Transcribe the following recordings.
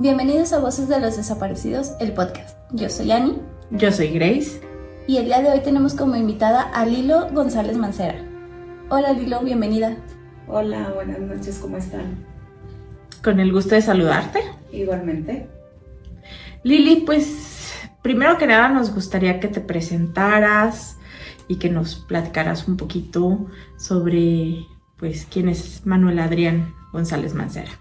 Bienvenidos a Voces de los Desaparecidos, el podcast. Yo soy Annie. Yo soy Grace. Y el día de hoy tenemos como invitada a Lilo González Mancera. Hola Lilo, bienvenida. Hola, buenas noches, ¿cómo están? Con el gusto de saludarte. Igualmente. Lili, pues primero que nada nos gustaría que te presentaras y que nos platicaras un poquito sobre pues quién es Manuel Adrián González Mancera.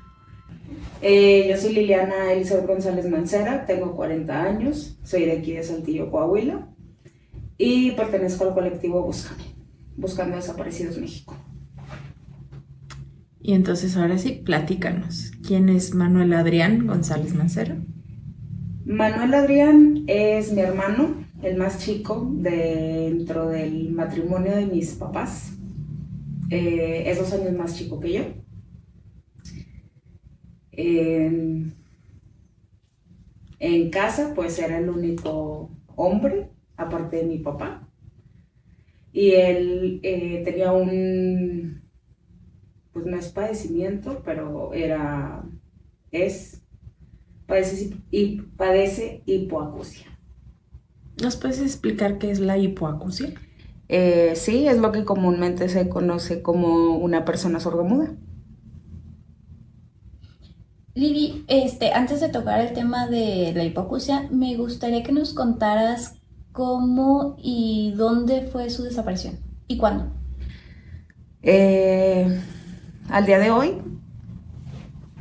Yo soy Liliana Elizabeth González Mancera, tengo 40 años, soy de aquí de Saltillo, Coahuila y pertenezco al colectivo Buscando Desaparecidos México. Y entonces ahora sí, platícanos, ¿quién es Manuel Adrián González Mancera? Manuel Adrián es mi hermano, el más chico dentro del matrimonio de mis papás. Es 2 años más chico que yo. En casa pues era el único hombre, aparte de mi papá. Y él tenía pues no es padecimiento, pero padece hipoacusia. ¿Nos puedes explicar qué es la hipoacusia? Sí, es lo que comúnmente se conoce como una persona sordomuda. Lili, antes de tocar el tema de la hipoacusia, me gustaría que nos contaras cómo y dónde fue su desaparición y cuándo. Al día de hoy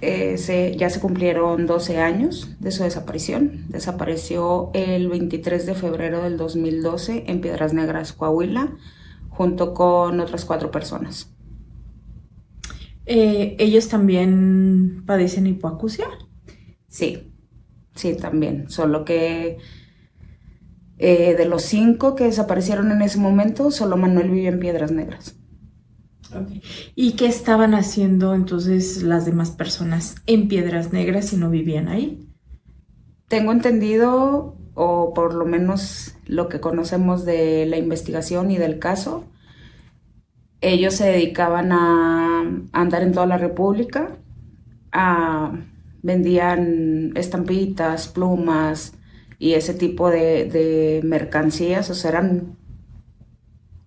ya se cumplieron 12 años de su desaparición. Desapareció el 23 de febrero del 2012 en Piedras Negras, Coahuila, junto con otras 4 personas. ¿Ellos también padecen hipoacusia? Sí, también. Solo que de los 5 que desaparecieron en ese momento, solo Manuel vive en Piedras Negras. Okay. ¿Y qué estaban haciendo entonces las demás personas en Piedras Negras si no vivían ahí? Tengo entendido, o por lo menos lo que conocemos de la investigación y del caso, ellos se dedicaban a andar en toda la República, vendían estampitas, plumas y ese tipo de mercancías, o sea, eran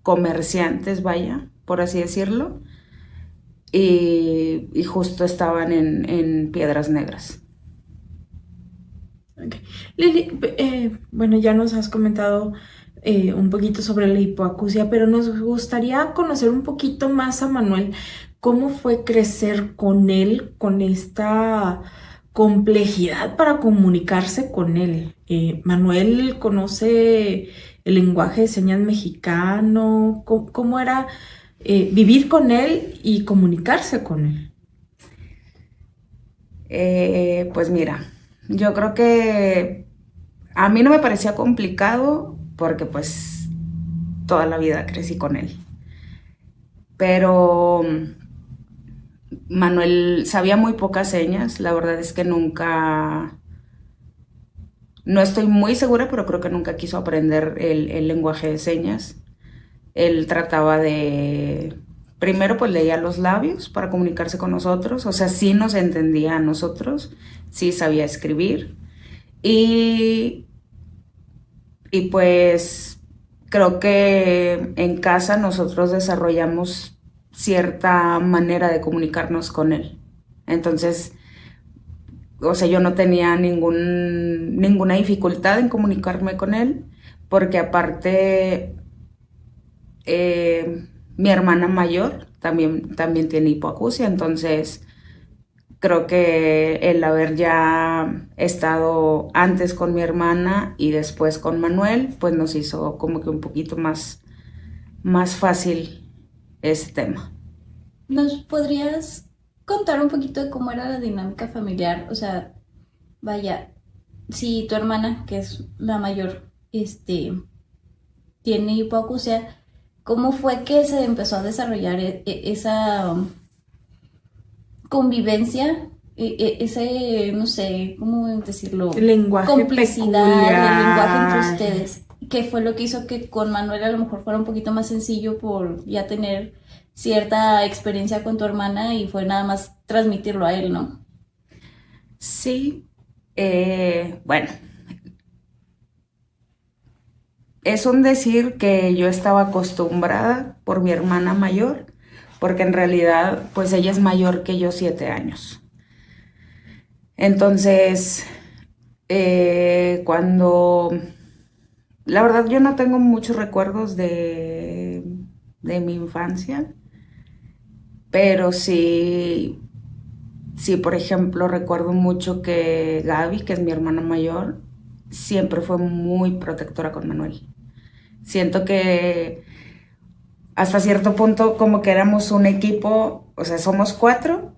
comerciantes, vaya, por así decirlo, y justo estaban en Piedras Negras. Okay. Lili, bueno, ya nos has comentado un poquito sobre la hipoacusia, pero nos gustaría conocer un poquito más a Manuel. ¿Cómo fue crecer con él, con esta complejidad para comunicarse con él? ¿Manuel conoce el lenguaje de señas mexicano? ¿Cómo era vivir con él y comunicarse con él? Pues mira, yo creo que a mí no me parecía complicado porque pues toda la vida crecí con él. Pero Manuel sabía muy pocas señas, la verdad es que no estoy muy segura, pero creo que nunca quiso aprender el lenguaje de señas. Él trataba primero pues leía los labios para comunicarse con nosotros, o sea, sí nos entendía a nosotros, sí sabía escribir. Y pues creo que en casa nosotros desarrollamos cierta manera de comunicarnos con él. Entonces, o sea, yo no tenía ninguna dificultad en comunicarme con él, porque aparte mi hermana mayor también tiene hipoacusia, entonces creo que el haber ya estado antes con mi hermana y después con Manuel, pues nos hizo como que un poquito más fácil ese tema. ¿Nos podrías contar un poquito de cómo era la dinámica familiar? O sea, vaya, si tu hermana, que es la mayor, tiene hipoacusia, ¿cómo fue que se empezó a desarrollar esa convivencia, ese, no sé, ¿cómo decirlo? Lenguaje complicidad, peculiar. el lenguaje entre ustedes? ¿Qué fue lo que hizo que con Manuel a lo mejor fuera un poquito más sencillo por ya tener cierta experiencia con tu hermana y fue nada más transmitirlo a él, ¿no? Sí, Bueno, es un decir que yo estaba acostumbrada por mi hermana mayor, porque en realidad, pues ella es mayor que yo 7 años. Entonces, cuando, la verdad yo no tengo muchos recuerdos de mi infancia, pero sí, por ejemplo, recuerdo mucho que Gaby, que es mi hermana mayor, siempre fue muy protectora con Manuel. Siento que hasta cierto punto como que éramos un equipo, o sea, somos 4,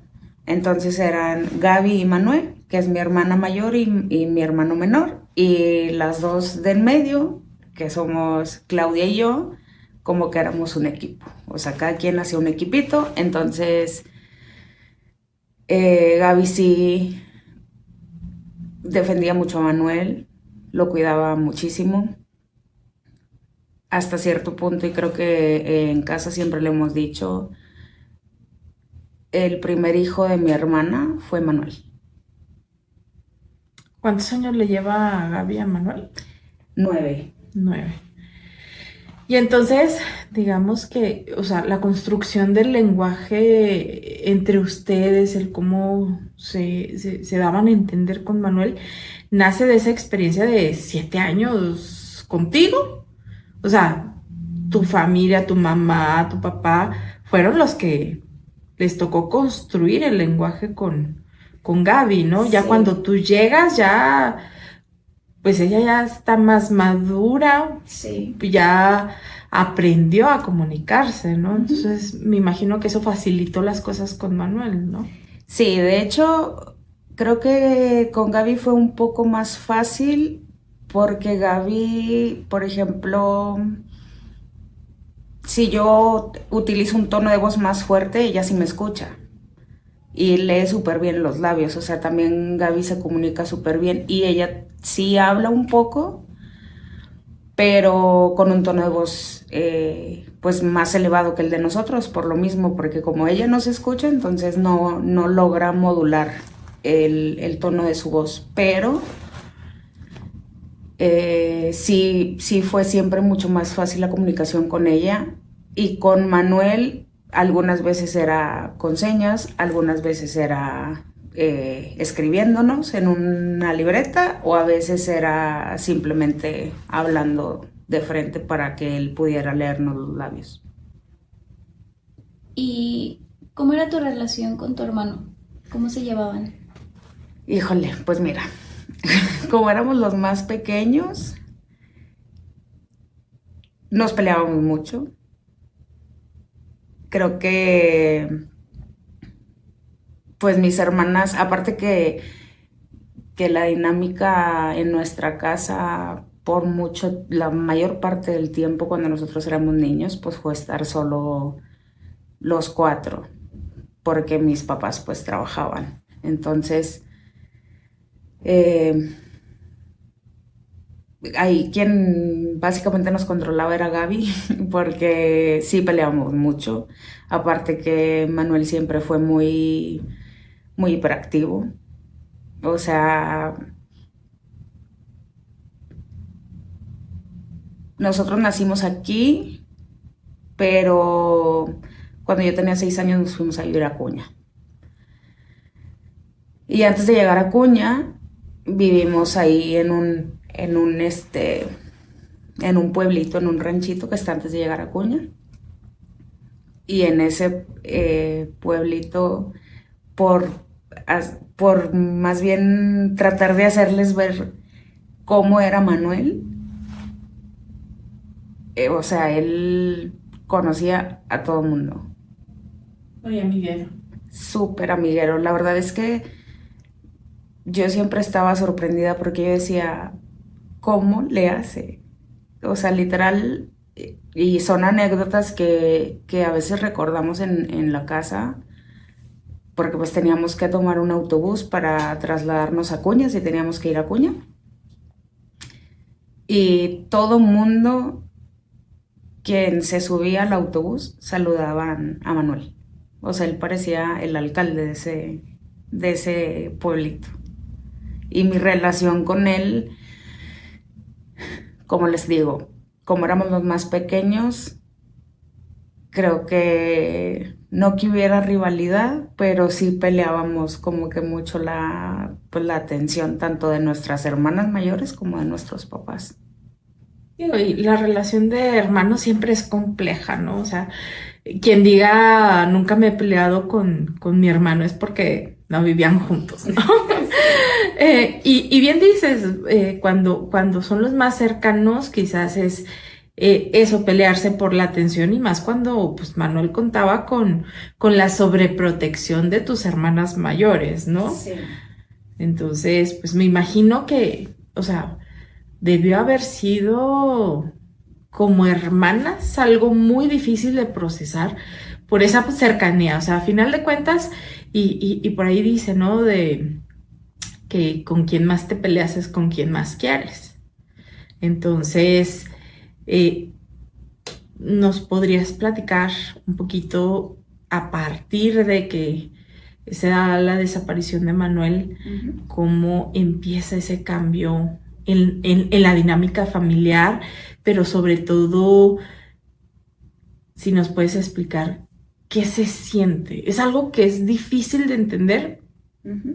entonces eran Gaby y Manuel, que es mi hermana mayor y mi hermano menor, y las dos del medio, que somos Claudia y yo, como que éramos un equipo, o sea, cada quien hacía un equipito, entonces Gaby sí defendía mucho a Manuel, lo cuidaba muchísimo hasta cierto punto y creo que en casa siempre le hemos dicho, el primer hijo de mi hermana fue Manuel. ¿Cuántos años le lleva a Gaby a Manuel? 9. 9. Y entonces, digamos que, o sea, la construcción del lenguaje entre ustedes, el cómo se daban a entender con Manuel, nace de esa experiencia de 7 años contigo. O sea, tu familia, tu mamá, tu papá, fueron los que les tocó construir el lenguaje con Gaby, ¿no? Ya cuando Sí, tú llegas, ya, pues ella ya está más madura, sí. ya aprendió a comunicarse, ¿no? Ujú. Entonces, me imagino que eso facilitó las cosas con Manuel, ¿no? Sí, de hecho, creo que con Gaby fue un poco más fácil porque Gaby, por ejemplo, si yo utilizo un tono de voz más fuerte, ella sí me escucha y lee súper bien los labios, o sea, también Gaby se comunica súper bien y ella sí habla un poco, pero con un tono de voz pues más elevado que el de nosotros, por lo mismo, porque como ella no se escucha, entonces no logra modular el tono de su voz, pero sí fue siempre mucho más fácil la comunicación con ella y con Manuel algunas veces era con señas, algunas veces era escribiéndonos en una libreta o a veces era simplemente hablando de frente para que él pudiera leernos los labios. ¿Y cómo era tu relación con tu hermano? ¿Cómo se llevaban? Híjole, pues mira, como éramos los más pequeños, nos peleábamos mucho. Creo que pues mis hermanas, aparte que la dinámica en nuestra casa por mucho, la mayor parte del tiempo cuando nosotros éramos niños, pues fue estar solo los 4, porque mis papás pues trabajaban. Entonces, eh, ahí quien básicamente nos controlaba era Gaby, porque sí peleábamos mucho. Aparte que Manuel siempre fue muy hiperactivo. O sea, nosotros nacimos aquí, pero cuando yo tenía 6 años nos fuimos a vivir a Acuña. Y antes de llegar a Acuña, vivimos ahí en un pueblito, en un ranchito que está antes de llegar a Acuña. Y en ese pueblito, por, por más bien tratar de hacerles ver cómo era Manuel, o sea, él conocía a todo el mundo. Oye, Miguel. Súper amiguero. La verdad es que yo siempre estaba sorprendida porque yo decía, ¿cómo le hace? O sea, literal, y son anécdotas que a veces recordamos en la casa, porque pues teníamos que tomar un autobús para trasladarnos a Acuña, si teníamos que ir a Acuña. Y todo mundo quien se subía al autobús saludaban a Manuel. O sea, él parecía el alcalde de ese pueblito. Y mi relación con él, como les digo, como éramos los más pequeños, creo que no que hubiera rivalidad, pero sí peleábamos como que mucho pues la atención tanto de nuestras hermanas mayores como de nuestros papás. Y la relación de hermanos siempre es compleja, ¿no? O sea, quien diga nunca me he peleado con mi hermano es porque no vivían juntos, ¿no? Y bien dices, cuando son los más cercanos, quizás es eso, pelearse por la atención y más cuando pues Manuel contaba con la sobreprotección de tus hermanas mayores, ¿no? Sí. Entonces, pues me imagino que, o sea, debió haber sido como hermanas algo muy difícil de procesar por esa cercanía. O sea, a final de cuentas, y por ahí dice, ¿no? De que con quien más te peleas es con quien más quieres. Entonces, ¿nos podrías platicar un poquito a partir de que se da la desaparición de Manuel, cómo empieza ese cambio en la dinámica familiar, pero sobre todo, si nos puedes explicar qué se siente? Es algo que es difícil de entender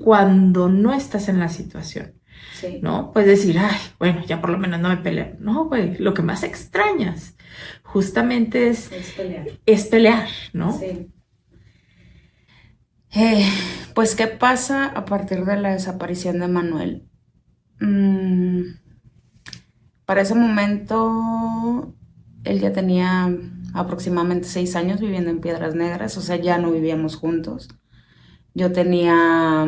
cuando no estás en la situación, Sí. ¿no? Puedes decir, ay, bueno, ya por lo menos no me peleo. No, güey, lo que más extrañas justamente Es pelear. es pelear, ¿no? Sí. Pues, ¿qué pasa a partir de la desaparición de Manuel? Para ese momento, él ya tenía aproximadamente 6 años viviendo en Piedras Negras, o sea, ya no vivíamos juntos. Yo tenía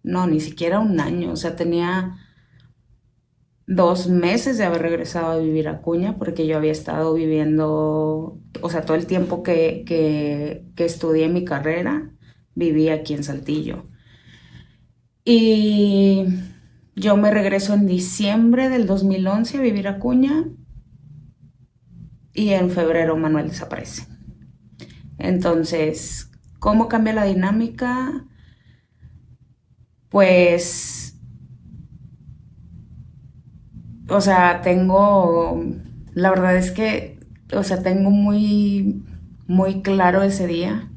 no, ni siquiera un año, o sea, tenía 2 meses de haber regresado a vivir a Acuña, porque yo había estado viviendo, o sea, todo el tiempo que estudié mi carrera, viví aquí en Saltillo. Y yo me regreso en diciembre del 2011 a vivir a Acuña y en febrero Manuel desaparece. Entonces, ¿cómo cambia la dinámica? Pues, o sea, la verdad es que, o sea, tengo muy, muy claro ese día.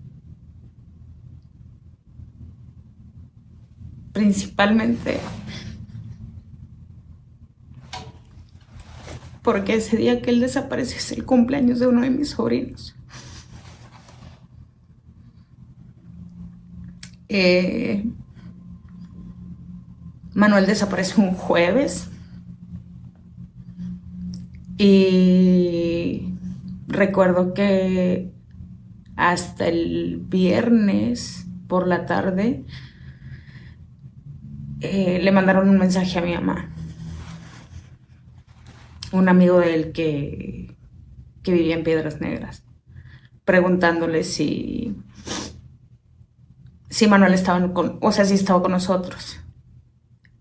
Principalmente porque ese día que él desaparece es el cumpleaños de uno de mis sobrinos. Manuel desaparece un jueves y recuerdo que hasta el viernes por la tarde le mandaron un mensaje a mi mamá, un amigo de él que vivía en Piedras Negras, preguntándole si Manuel estaba si estaba con nosotros.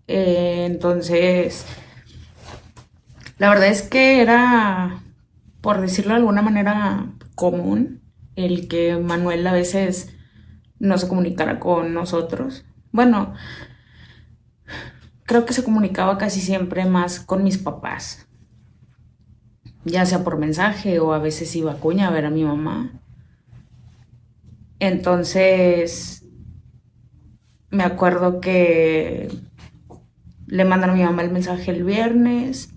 Entonces, la verdad es que era, por decirlo de alguna manera, común el que Manuel a veces no se comunicara con nosotros. Bueno, creo que se comunicaba casi siempre más con mis papás, ya sea por mensaje o a veces iba a Acuña a ver a mi mamá. Entonces, me acuerdo que le mandaron a mi mamá el mensaje el viernes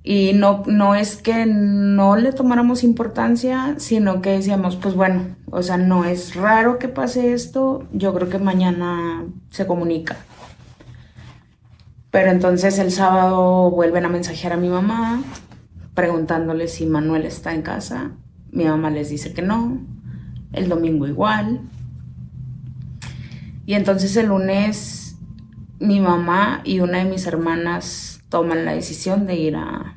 y no es que no le tomáramos importancia, sino que decíamos, pues bueno, o sea, no es raro que pase esto, yo creo que mañana se comunica. Pero entonces el sábado vuelven a mensajear a mi mamá preguntándole si Manuel está en casa. Mi mamá les dice que no. El domingo igual. Y entonces el lunes mi mamá y una de mis hermanas toman la decisión de ir a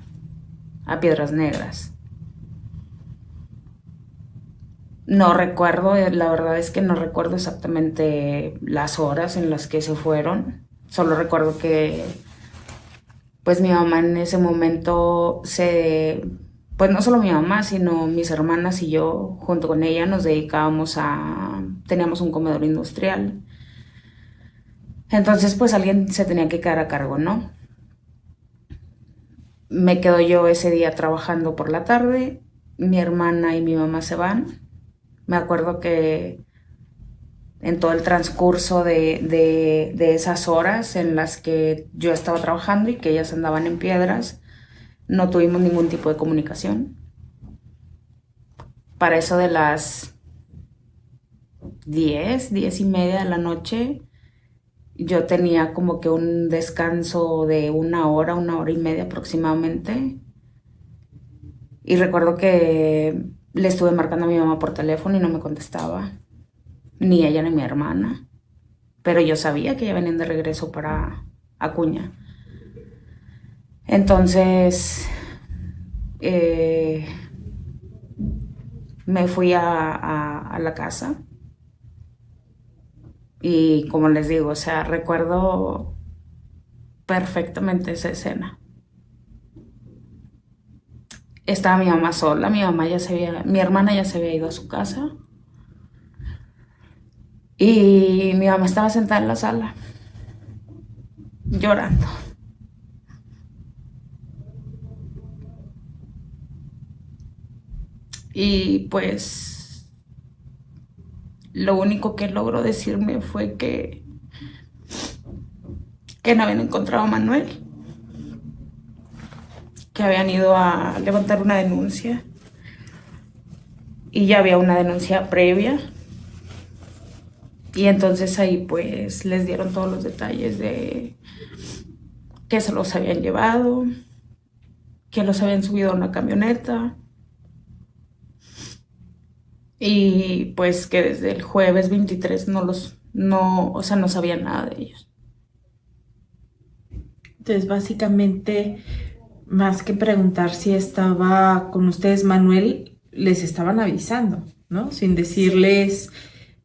Piedras Negras. No recuerdo, la verdad es que no recuerdo exactamente las horas en las que se fueron. Solo recuerdo que pues mi mamá en ese momento se pues no solo mi mamá, sino mis hermanas y yo, junto con ella, nos dedicábamos teníamos un comedor industrial. Entonces, pues alguien se tenía que quedar a cargo, ¿no? Me quedo yo ese día trabajando por la tarde, mi hermana y mi mamá se van. Me acuerdo que en todo el transcurso de esas horas en las que yo estaba trabajando y que ellas andaban en Piedras, no tuvimos ningún tipo de comunicación. Para eso de las 10:30 de la noche, yo tenía como que un descanso de una hora y media aproximadamente. Y recuerdo que le estuve marcando a mi mamá por teléfono y no me contestaba, ni ella ni mi hermana. Pero yo sabía que ya venían de regreso para Acuña. Entonces, me fui a la casa y como les digo, o sea, recuerdo perfectamente esa escena. Estaba mi mamá sola, mi hermana ya se había ido a su casa y mi mamá estaba sentada en la sala llorando. Y pues lo único que logró decirme fue que no habían encontrado a Manuel, que habían ido a levantar una denuncia y ya había una denuncia previa. Y entonces ahí pues les dieron todos los detalles de que se los habían llevado, que los habían subido a una camioneta y pues que desde el jueves 23 o sea, no sabían nada de ellos. Entonces, básicamente, más que preguntar si estaba con ustedes, Manuel, les estaban avisando, ¿no? Sin decirles,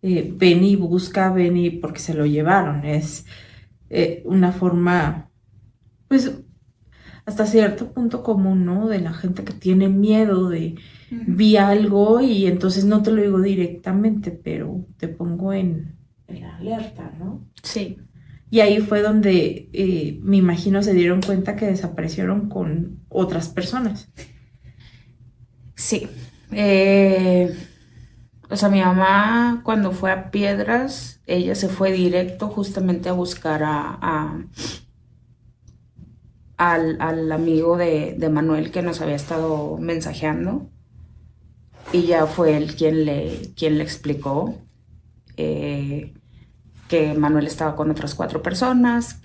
ven y busca, ven y porque se lo llevaron. Es una forma, pues, hasta cierto punto común, ¿no? De la gente que tiene miedo de vi algo y entonces no te lo digo directamente, pero te pongo en la alerta, ¿no? Sí. Y ahí fue donde me imagino se dieron cuenta que desaparecieron con otras personas. Sí. O sea, mi mamá cuando fue a Piedras, ella se fue directo justamente a buscar al amigo de Manuel que nos había estado mensajeando. Y ya fue él quien le explicó que Manuel estaba con otras 4 personas,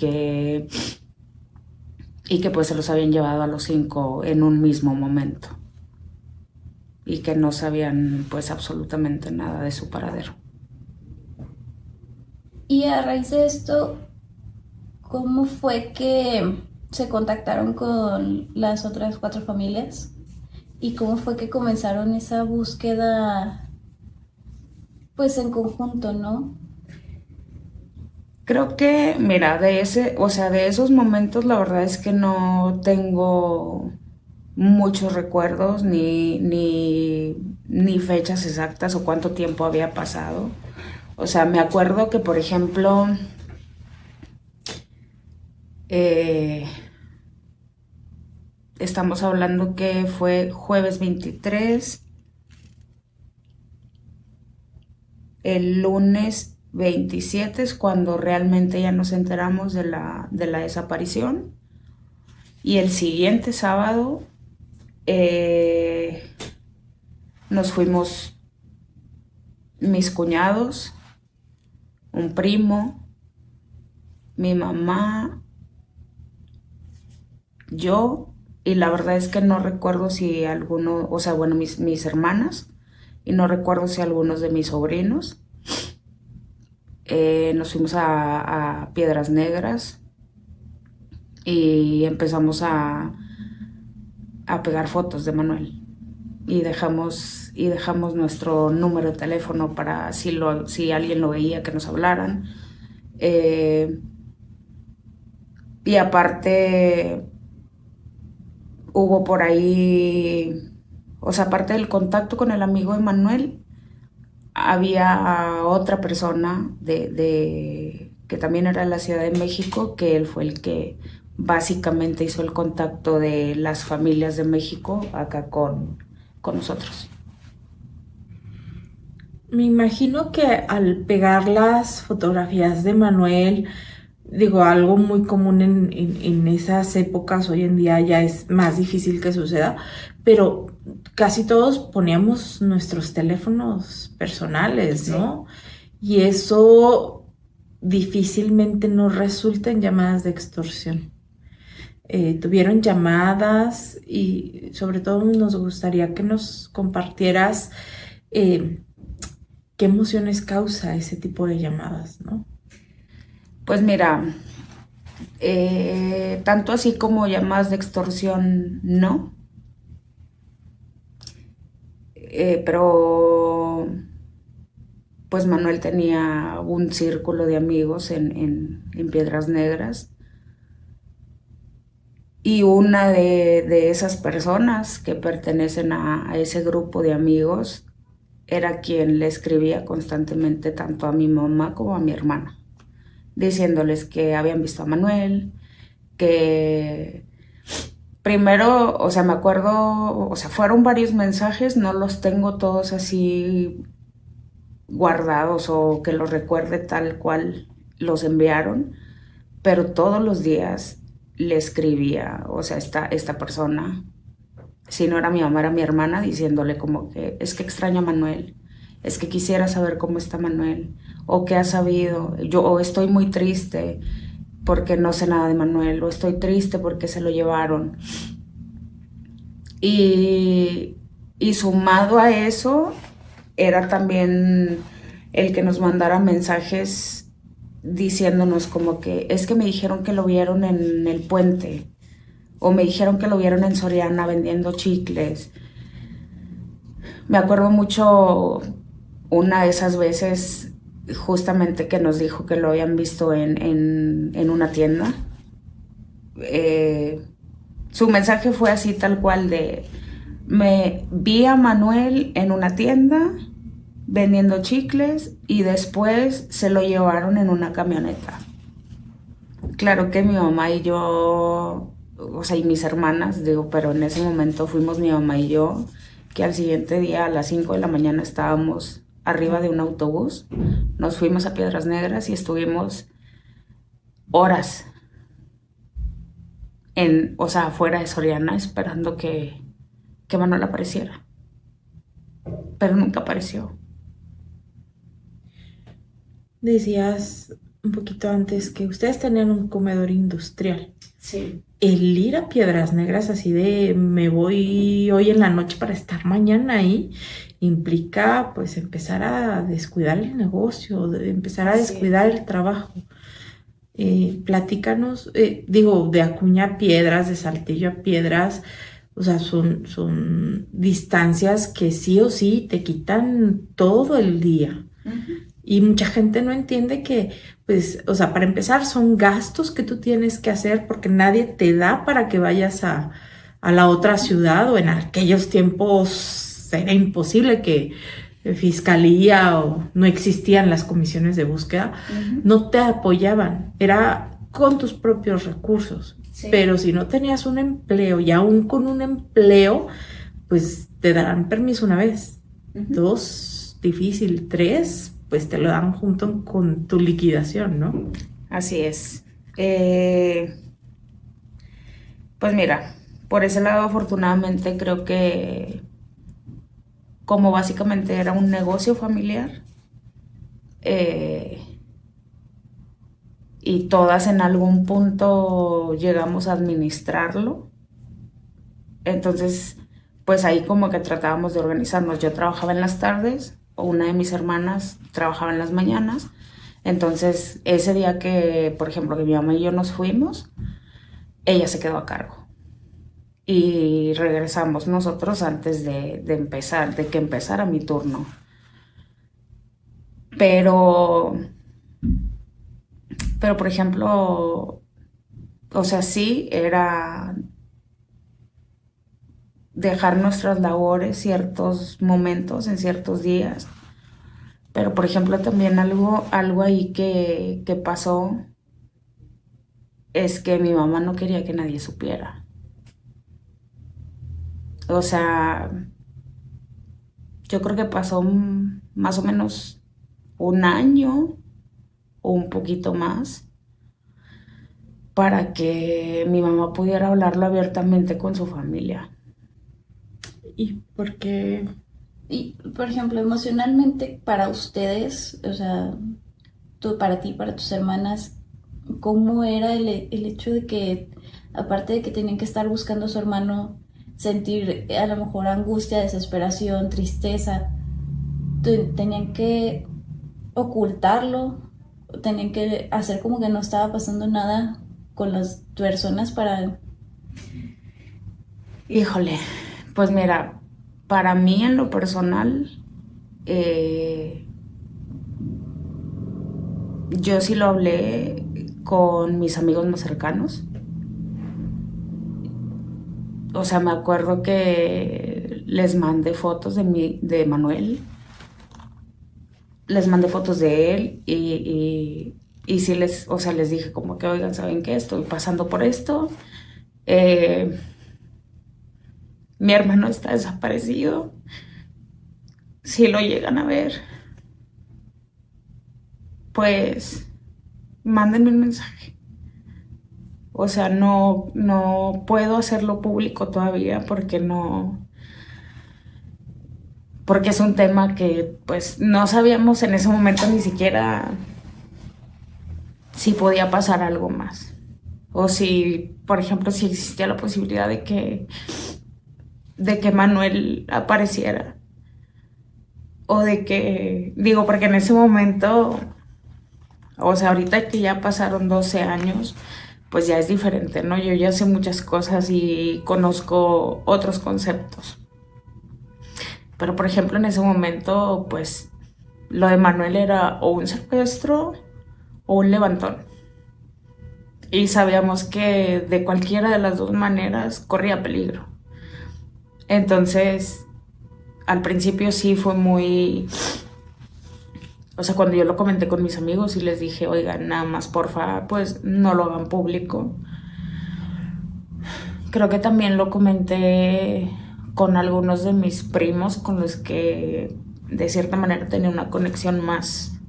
y que pues se los habían llevado a los 5 en un mismo momento. Y que no sabían pues absolutamente nada de su paradero. Y a raíz de esto, ¿cómo fue que se contactaron con las otras 4 familias? ¿Y cómo fue que comenzaron esa búsqueda, pues en conjunto, ¿no? Creo que, mira, o sea, de esos momentos la verdad es que no tengo muchos recuerdos ni fechas exactas o cuánto tiempo había pasado. O sea, me acuerdo que, por ejemplo, estamos hablando que fue jueves 23, el lunes 27 es cuando realmente ya nos enteramos de la desaparición. Y el siguiente sábado nos fuimos mis cuñados, un primo, mi mamá, yo, y la verdad es que no recuerdo si alguno, o sea, bueno, mis hermanas, y no recuerdo si algunos de mis sobrinos. Nos fuimos a Piedras Negras y empezamos a pegar fotos de Manuel y dejamos nuestro número de teléfono para si alguien lo veía que nos hablaran. Y aparte hubo por ahí o sea, aparte del contacto con el amigo de Manuel, había otra persona que también era de la Ciudad de México, que él fue el que básicamente hizo el contacto de las familias de México acá con nosotros. Me imagino que al pegar las fotografías de Manuel, digo, algo muy común en esas épocas, hoy en día ya es más difícil que suceda, pero casi todos poníamos nuestros teléfonos personales, ¿no? Y eso difícilmente nos resulta en llamadas de extorsión. Tuvieron llamadas y sobre todo nos gustaría que nos compartieras eh, qué emociones causa ese tipo de llamadas, ¿no? Pues mira, tanto así como llamadas de extorsión, no. Pero pues Manuel tenía un círculo de amigos en Piedras Negras. Y una de esas personas que pertenecen a ese grupo de amigos era quien le escribía constantemente tanto a mi mamá como a mi hermana, diciéndoles que habían visto a Manuel, que primero, o sea, me acuerdo, o sea, fueron varios mensajes, no los tengo todos así guardados o que los recuerde tal cual los enviaron, pero todos los días le escribía, o sea, esta persona, si no era mi mamá, era mi hermana, diciéndole como que es que extraño a Manuel, es que quisiera saber cómo está Manuel, o qué ha sabido, o estoy muy triste porque no sé nada de Manuel, o estoy triste porque se lo llevaron. Y sumado a eso, era también el que nos mandara mensajes diciéndonos como que es que me dijeron que lo vieron en el puente o me dijeron que lo vieron en Soriana vendiendo chicles. Me acuerdo mucho una de esas veces justamente que nos dijo que lo habían visto en una tienda. Su mensaje fue así tal cual de me vi a Manuel en una tienda vendiendo chicles y después se lo llevaron en una camioneta. Claro que mi mamá y yo, o sea, y mis hermanas, digo, pero en ese momento fuimos mi mamá y yo, que al siguiente día a las 5 de la mañana estábamos arriba de un autobús, nos fuimos a Piedras Negras y estuvimos horas o sea, afuera de Soriana esperando que Manuel apareciera, pero nunca apareció. Decías un poquito antes que ustedes tenían un comedor industrial. Sí. El ir a Piedras Negras así de me voy hoy en la noche para estar mañana ahí, implica pues empezar a descuidar el negocio, empezar a descuidar el trabajo. Platícanos, digo, de Acuña a Piedras, de Saltillo a Piedras, o sea, son distancias que sí o sí te quitan todo el día. Uh-huh. Y mucha gente no entiende que, pues, o sea, para empezar son gastos que tú tienes que hacer porque nadie te da para que vayas a la otra ciudad o en aquellos tiempos era imposible que fiscalía o no existían las comisiones de búsqueda, no te apoyaban, era con tus propios recursos. Sí. Pero si no tenías un empleo y aún con un empleo, pues te darán permiso una vez, 2, difícil, 3, pues te lo dan junto con tu liquidación, ¿no? Así es. Pues mira, por ese lado afortunadamente creo que como básicamente era un negocio familiar y todas en algún punto llegamos a administrarlo, entonces pues ahí como que tratábamos de organizarnos. Yo trabajaba en las tardes, una de mis hermanas trabajaba en las mañanas, entonces ese día que, por ejemplo, que mi mamá y yo nos fuimos, ella se quedó a cargo. Y regresamos nosotros antes de que empezara mi turno. Pero, por ejemplo, o sea, sí era dejar nuestras labores ciertos momentos en ciertos días. Pero, por ejemplo, también algo ahí que pasó es que mi mamá no quería que nadie supiera. O sea, yo creo que pasó más o menos un año o un poquito más para que mi mamá pudiera hablarlo abiertamente con su familia. ¿Y por qué? Y, por ejemplo, emocionalmente para ustedes, o sea, tú, para ti, para tus hermanas, ¿cómo era el hecho de que, aparte de que tenían que estar buscando a su hermano, sentir a lo mejor angustia, desesperación, tristeza, tenían que ocultarlo, tenían que hacer como que no estaba pasando nada con las personas para... Híjole, pues mira, para mí en lo personal, eh, yo sí lo hablé con mis amigos más cercanos. O sea, me acuerdo que les mandé fotos de Manuel, les mandé fotos de él y sí o sea, les dije como que, oigan, ¿saben qué? Estoy pasando por esto. Eh, Mi hermano está desaparecido. Si lo llegan a ver, pues mándenme un mensaje. O sea, no puedo hacerlo público todavía porque es un tema que pues no sabíamos en ese momento ni siquiera si podía pasar algo más. O si, por ejemplo, si existía la posibilidad de que Manuel apareciera. O de que, digo, porque en ese momento, o sea, ahorita que ya pasaron 12 años, pues ya es diferente, ¿no? Yo ya sé muchas cosas y conozco otros conceptos. Pero, por ejemplo, en ese momento, pues, lo de Manuel era o un secuestro o un levantón. Y sabíamos que de cualquiera de las dos maneras corría peligro. Entonces, al principio sí fue muy... O sea, cuando yo lo comenté con mis amigos y les dije, oigan, nada más, porfa, pues no lo hagan público. Creo que también lo comenté con algunos de mis primos con los que de cierta manera tenía una conexión más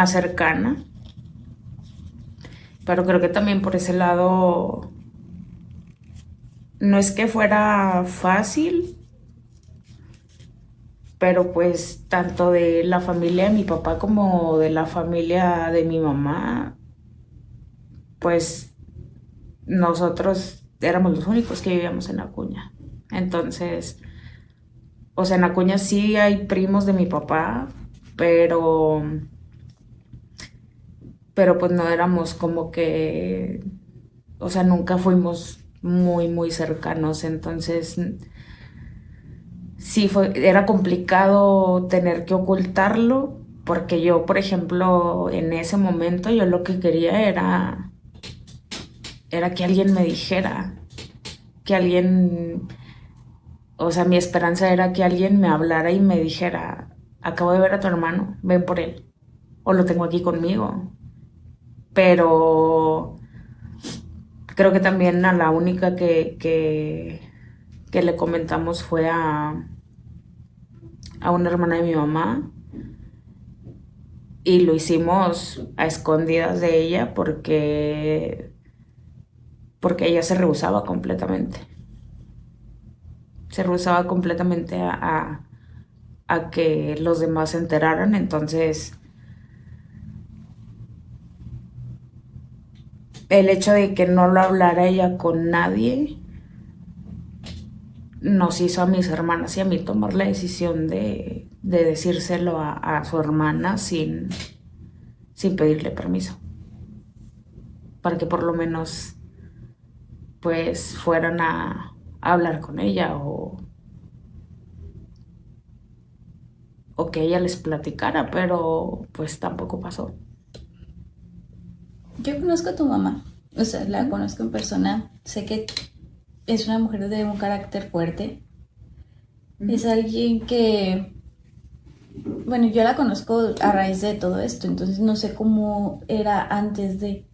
cercana. Pero creo que también por ese lado no es que fuera fácil, pero pues tanto de la familia de mi papá como de la familia de mi mamá, pues nosotros éramos los únicos que vivíamos en Acuña. Entonces, o sea, en Acuña sí hay primos de mi papá, pero pues no éramos como que, o sea, nunca fuimos muy cercanos. Entonces, sí era complicado tener que ocultarlo, porque yo, por ejemplo, en ese momento yo lo que quería era que alguien me dijera, que alguien, o sea, mi esperanza era que alguien me hablara y me dijera, acabo de ver a tu hermano, ven por él, o lo tengo aquí conmigo. Pero creo que también a la única que le comentamos fue a una hermana de mi mamá, y lo hicimos a escondidas de ella porque ella se rehusaba completamente. Se rehusaba completamente a que los demás se enteraran. Entonces, el hecho de que no lo hablara ella con nadie nos hizo a mis hermanas y a mí tomar la decisión de decírselo a su hermana sin pedirle permiso, para que por lo menos pues fueran a hablar con ella o que ella les platicara, pero pues tampoco pasó. Yo conozco a tu mamá, o sea, la conozco en persona, sé que es una mujer de un carácter fuerte. Es alguien que, bueno, yo la conozco a raíz de todo esto, entonces no sé cómo era antes de,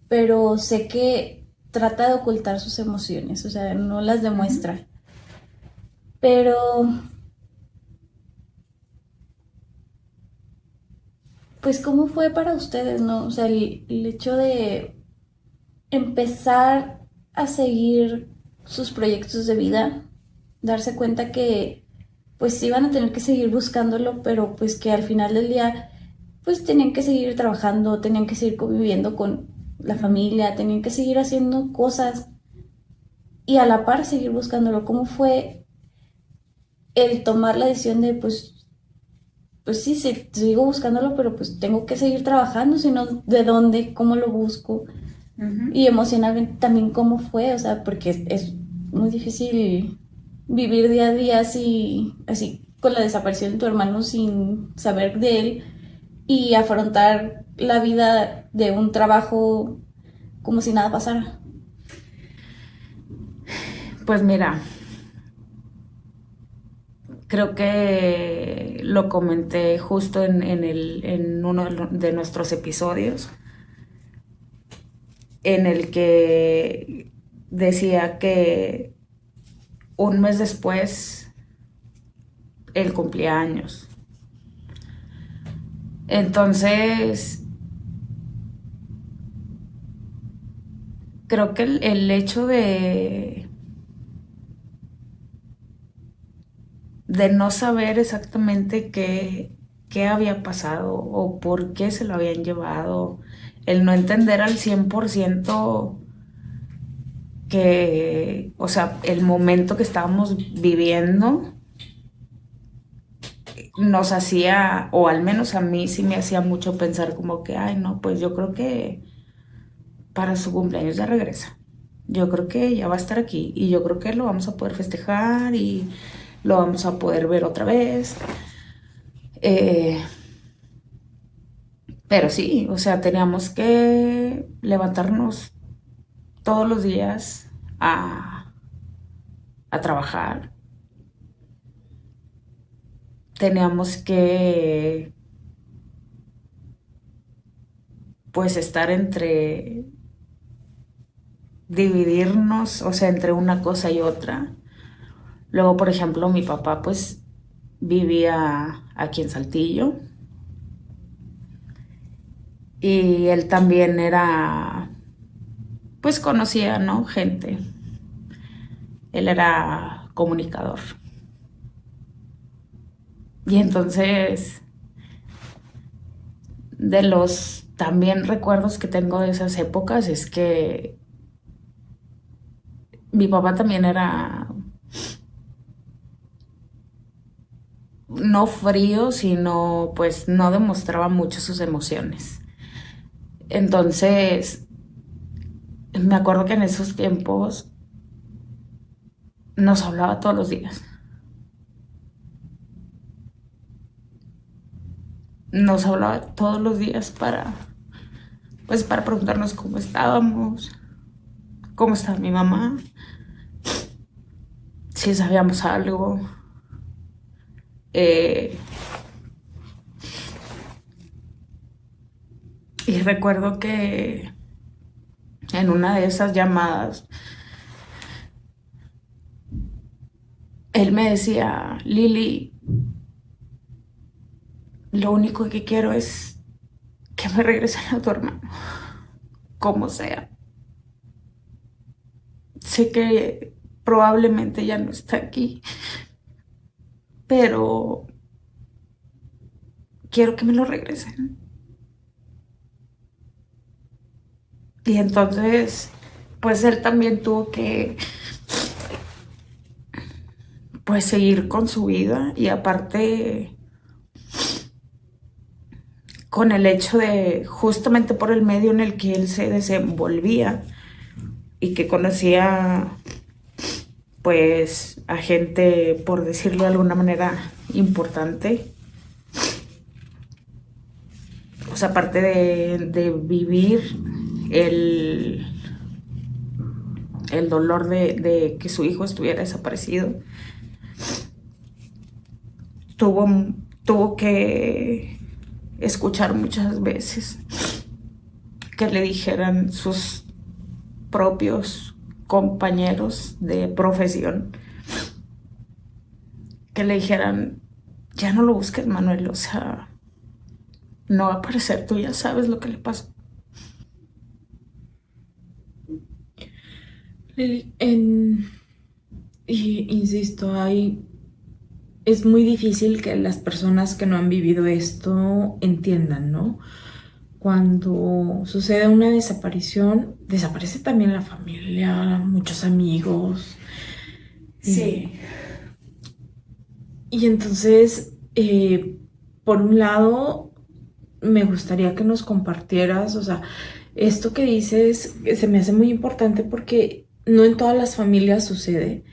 pero sé que trata de ocultar sus emociones, o sea, no las demuestra. Pero, pues, ¿cómo fue para ustedes, no? O sea, el hecho de empezar a seguir sus proyectos de vida, darse cuenta que pues sí van a tener que seguir buscándolo, pero pues que al final del día pues tenían que seguir trabajando, tenían que seguir conviviendo con la familia, tenían que seguir haciendo cosas y a la par seguir buscándolo. ¿Cómo fue el tomar la decisión de pues sí, sí, sigo buscándolo, pero pues tengo que seguir trabajando, sino de dónde, cómo lo busco? Y emocionalmente también cómo fue, o sea, porque es muy difícil vivir día a día así con la desaparición de tu hermano sin saber de él y afrontar la vida de un trabajo como si nada pasara. Pues mira, creo que lo comenté justo en uno de nuestros episodios, en el que decía que un mes después él cumplía años. Entonces, creo que el hecho de no saber exactamente qué había pasado o por qué se lo habían llevado, el no entender al 100% que, o sea, el momento que estábamos viviendo nos hacía, o al menos a mí sí me hacía mucho pensar como que, ay, no, pues yo creo que para su cumpleaños ya regresa. Yo creo que ya va a estar aquí y yo creo que lo vamos a poder festejar y lo vamos a poder ver otra vez. Eh, pero sí, o sea, teníamos que levantarnos todos los días a trabajar. Teníamos que, pues, estar entre dividirnos, o sea, entre una cosa y otra. Luego, por ejemplo, mi papá, pues, vivía aquí en Saltillo y él también era, pues, conocía, ¿no? Gente. Él era comunicador. Y entonces, de los también recuerdos que tengo de esas épocas es que mi papá también era no frío, sino pues no demostraba mucho sus emociones. Entonces, me acuerdo que en esos tiempos nos hablaba todos los días. Nos hablaba todos los días pues para preguntarnos cómo estábamos, cómo estaba mi mamá, si sabíamos algo. Eh, y recuerdo que en una de esas llamadas, él me decía, Lili, lo único que quiero es que me regresen a tu hermano, como sea. Sé que probablemente ya no está aquí, pero quiero que me lo regresen. Y entonces, pues él también tuvo que, pues, seguir con su vida y aparte con el hecho de, justamente por el medio en el que él se desenvolvía y que conocía, pues, a gente, por decirlo de alguna manera, importante. O sea, aparte de vivir el, el dolor de que su hijo estuviera desaparecido. Tuvo que escuchar muchas veces que le dijeran sus propios compañeros de profesión, que le dijeran, ya no lo busques, Manuel, o sea, no va a aparecer, tú ya sabes lo que le pasó. Lili, y insisto, es muy difícil que las personas que no han vivido esto entiendan, ¿no? Cuando sucede una desaparición, desaparece también la familia, muchos amigos. Sí. Y entonces, por un lado, me gustaría que nos compartieras, o sea, esto que dices se me hace muy importante porque no en todas las familias sucede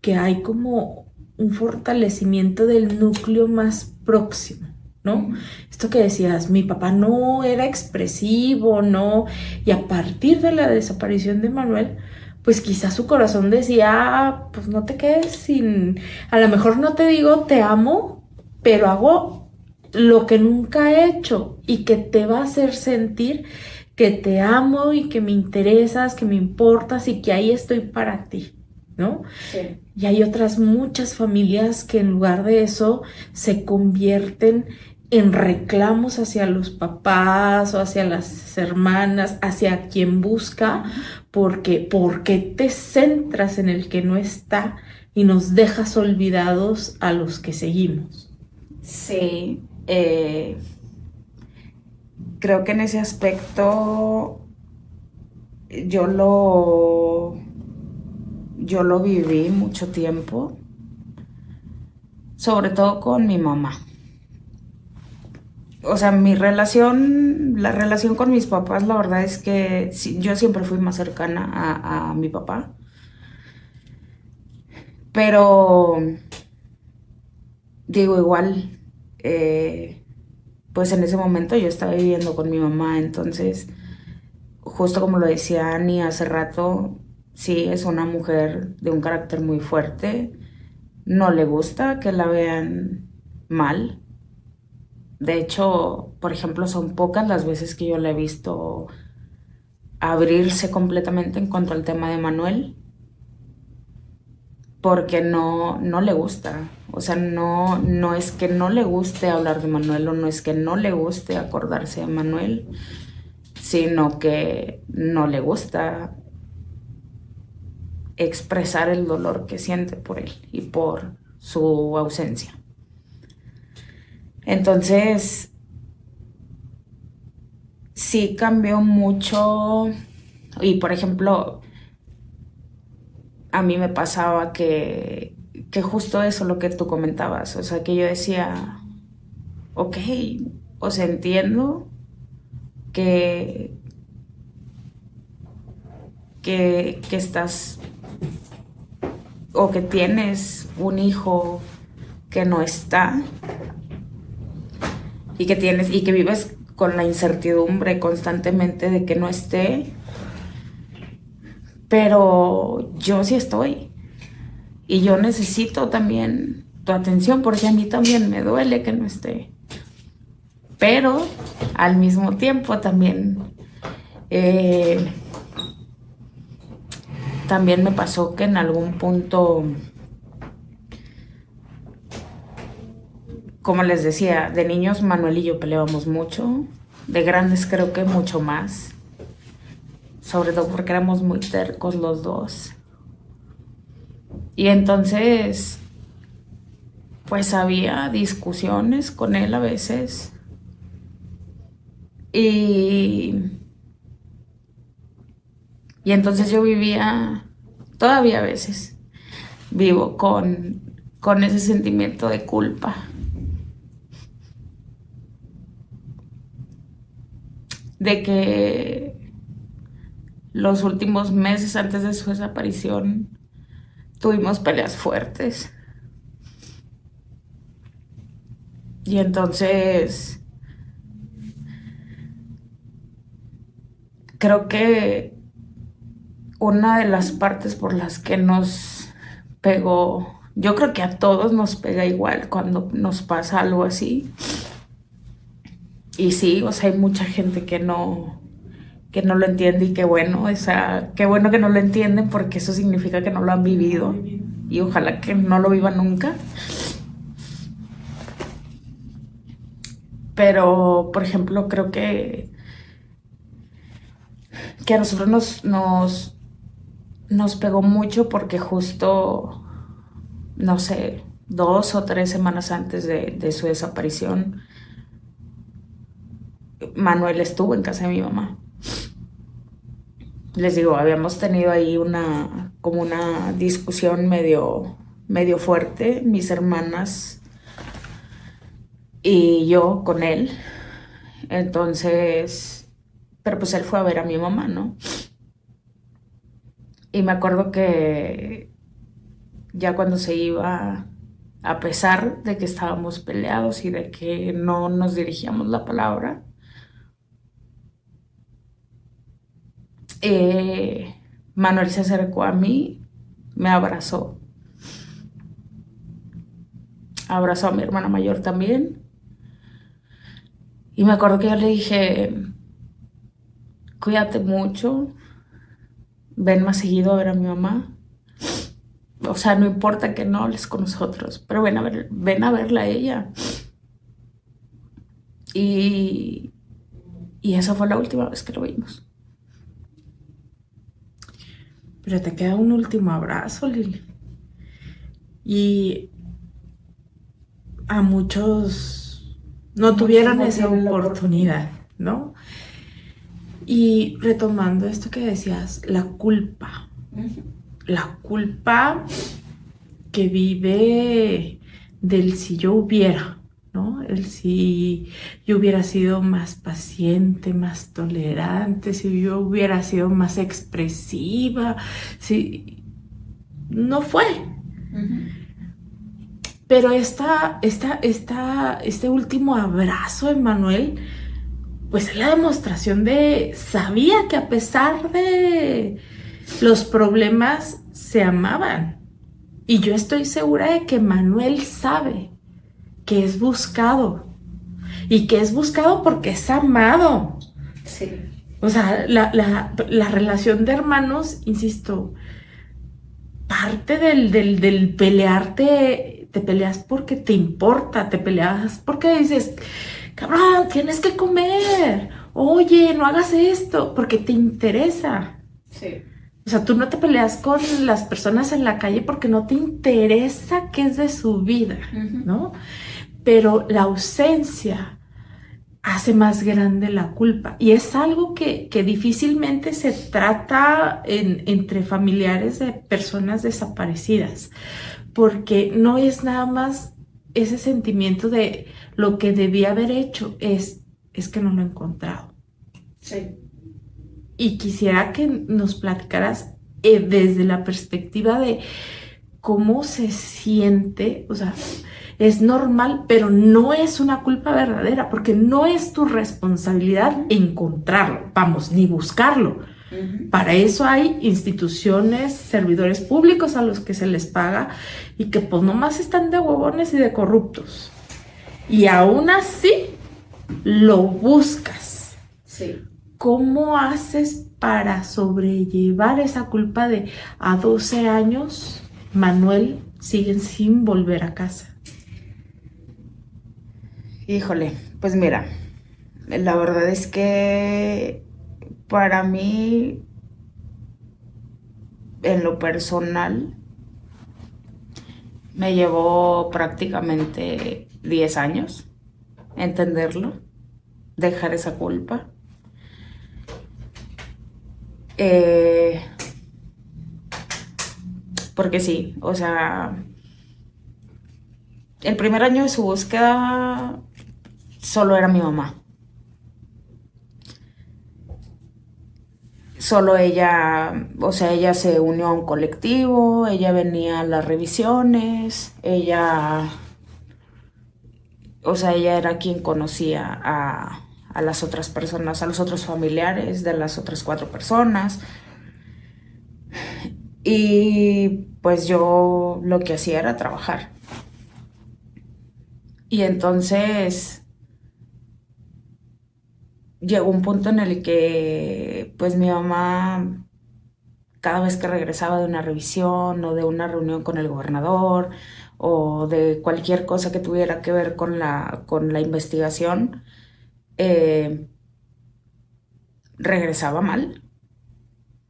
que hay como un fortalecimiento del núcleo más próximo, ¿no? Esto que decías, mi papá no era expresivo, ¿no? Y a partir de la desaparición de Manuel, pues quizás su corazón decía, "Ah, pues no te quedes sin, a lo mejor no te digo te amo, pero hago lo que nunca he hecho y que te va a hacer sentir que te amo y que me interesas, que me importas y que ahí estoy para ti, ¿no?" Sí. Y hay otras muchas familias que en lugar de eso se convierten en reclamos hacia los papás o hacia las hermanas, hacia quien busca, porque ¿por qué te centras en el que no está y nos dejas olvidados a los que seguimos? Sí, creo que en ese aspecto yo lo, yo lo viví mucho tiempo, sobre todo con mi mamá. O sea, la relación con mis papás, la verdad es que sí, yo siempre fui más cercana a mi papá, pero digo igual, pues en ese momento yo estaba viviendo con mi mamá, entonces, justo como lo decía Annie hace rato, sí, es una mujer de un carácter muy fuerte, no le gusta que la vean mal. De hecho, por ejemplo, son pocas las veces que yo la he visto abrirse completamente en cuanto al tema de Manuel, porque no le gusta. O sea, no es que no le guste hablar de Manuel o no es que no le guste acordarse de Manuel, sino que no le gusta expresar el dolor que siente por él y por su ausencia. Entonces, sí cambió mucho y, por ejemplo, a mí me pasaba que justo eso, lo que tú comentabas, o sea, que yo decía, ok, o sea, entiendo que, que estás o que tienes un hijo que no está y que vives con la incertidumbre constantemente de que no esté, pero yo sí estoy y yo necesito también tu atención porque a mí también me duele que no esté, pero al mismo tiempo también me pasó que en algún punto, como les decía, de niños Manuel y yo peleábamos mucho, de grandes creo que mucho más, sobre todo porque éramos muy tercos los dos. Y entonces, pues había discusiones con él a veces. Y, y entonces yo vivía, todavía a veces, vivo con ese sentimiento de culpa. De que los últimos meses antes de su desaparición tuvimos peleas fuertes. Y entonces creo que una de las partes por las que nos pegó, yo creo que a todos nos pega igual cuando nos pasa algo así. Y sí, o sea, hay mucha gente que no lo entiende y qué bueno, qué bueno que no lo entienden porque eso significa que no lo han vivido y ojalá que no lo vivan nunca. Pero, por ejemplo, creo que a nosotros nos pegó mucho porque justo, no sé, 2 o 3 semanas antes de su desaparición, Manuel estuvo en casa de mi mamá. Les digo, habíamos tenido ahí como una discusión medio fuerte, mis hermanas y yo con él. Entonces, pero pues él fue a ver a mi mamá, ¿no? Y me acuerdo que ya cuando se iba, a pesar de que estábamos peleados y de que no nos dirigíamos la palabra, Manuel se acercó a mí, me abrazó a mi hermana mayor también. Y me acuerdo que yo le dije, cuídate mucho, ven más seguido a ver a mi mamá. O sea, no importa que no hables con nosotros, pero ven a verla a ella. Y esa fue la última vez que lo vimos. Pero te queda un último abrazo, Lili. Y a muchos no tuvieron esa oportunidad, ¿no? Y retomando esto que decías, la culpa. La culpa que vive del si yo hubiera, ¿no? El si yo hubiera sido más paciente, más tolerante, si yo hubiera sido más expresiva, si no fue. Pero este último abrazo de Manuel, pues es la demostración de sabía que a pesar de los problemas se amaban. Y yo estoy segura de que Manuel sabe que es buscado. Y que es buscado porque es amado. Sí. O sea, la relación de hermanos, insisto, parte del pelearte, te peleas porque te importa, te peleas porque dices, cabrón, tienes que comer. Oye, no hagas esto, porque te interesa. Sí. O sea, tú no te peleas con las personas en la calle porque no te interesa qué es de su vida, ¿no? Pero la ausencia hace más grande la culpa. Y es algo que difícilmente se trata entre familiares de personas desaparecidas, porque no es nada más ese sentimiento de lo que debía haber hecho, es que no lo he encontrado. Sí. Y quisiera que nos platicaras desde la perspectiva de cómo se siente, o sea, es normal, pero no es una culpa verdadera, porque no es tu responsabilidad encontrarlo, vamos, ni buscarlo. Para eso hay instituciones, servidores públicos a los que se les paga y que pues nomás están de huevones y de corruptos. Y aún así lo buscas. Sí. ¿Cómo haces para sobrellevar esa culpa de a 12 años Manuel siguen sin volver a casa? Híjole, pues mira, la verdad es que para mí, en lo personal, me llevó prácticamente 10 años entenderlo, dejar esa culpa. Porque sí, o sea, el primer año de su búsqueda solo era mi mamá. Solo ella, o sea, ella se unió a un colectivo, ella venía a las revisiones, o sea, ella era quien conocía a las otras personas, a los otros familiares de las otras 4 personas. Y pues yo lo que hacía era trabajar. Y entonces llegó un punto en el que pues mi mamá, cada vez que regresaba de una revisión o de una reunión con el gobernador o de cualquier cosa que tuviera que ver con la investigación, eh, regresaba mal.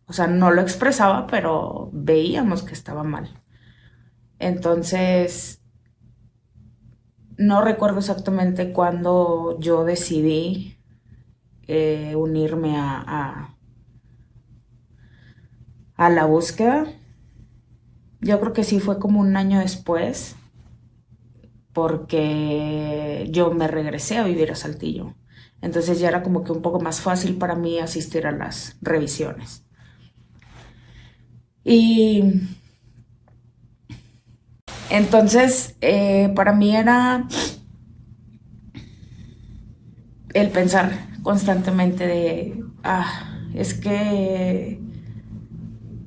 O sea, no lo expresaba, pero veíamos que estaba mal. Entonces, no recuerdo exactamente cuándo yo decidí unirme a la búsqueda. Yo creo que sí fue como un año después, porque yo me regresé a vivir a Saltillo. Entonces ya era como que un poco más fácil para mí asistir a las revisiones. Y entonces para mí era el pensar constantemente de, es que,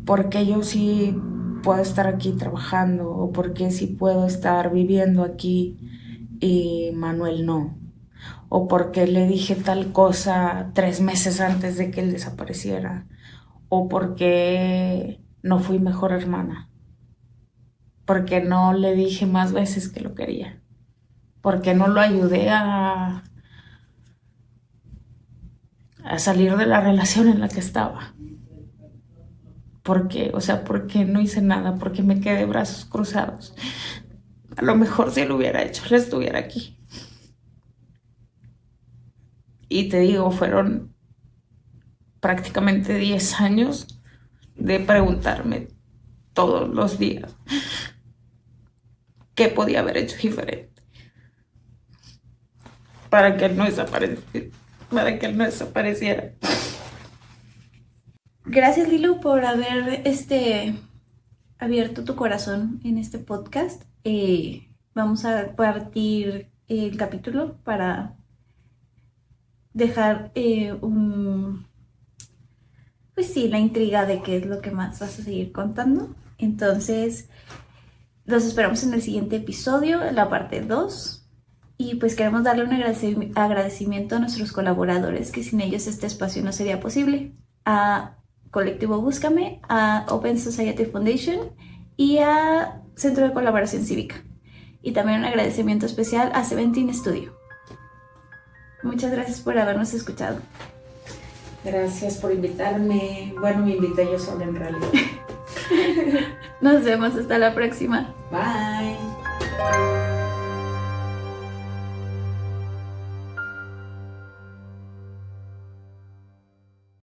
¿por qué yo sí puedo estar aquí trabajando? ¿O por qué sí puedo estar viviendo aquí y Manuel no? ¿O por qué le dije tal cosa 3 meses antes de que él desapareciera? ¿O por qué no fui mejor hermana? ¿Por qué no le dije más veces que lo quería? ¿Por qué no lo ayudé a salir de la relación en la que estaba? ¿Por qué? O sea, ¿por qué no hice nada? ¿Por qué me quedé de brazos cruzados? A lo mejor si lo hubiera hecho, él estuviera aquí. Y te digo, fueron prácticamente 10 años de preguntarme todos los días qué podía haber hecho diferente para que él no desapareciera. Gracias, Lilu, por haber abierto tu corazón en este podcast. Vamos a partir el capítulo para dejar pues sí, la intriga de qué es lo que más vas a seguir contando. Entonces, los esperamos en el siguiente episodio, la parte 2. Y pues queremos darle un agradecimiento a nuestros colaboradores, que sin ellos este espacio no sería posible. A Colectivo Búscame, a Open Society Foundation y a Centro de Colaboración Cívica. Y también un agradecimiento especial a Seventeen Studio. Muchas gracias por habernos escuchado. Gracias por invitarme. Bueno, me invité yo sola en realidad. Nos vemos hasta la próxima. Bye.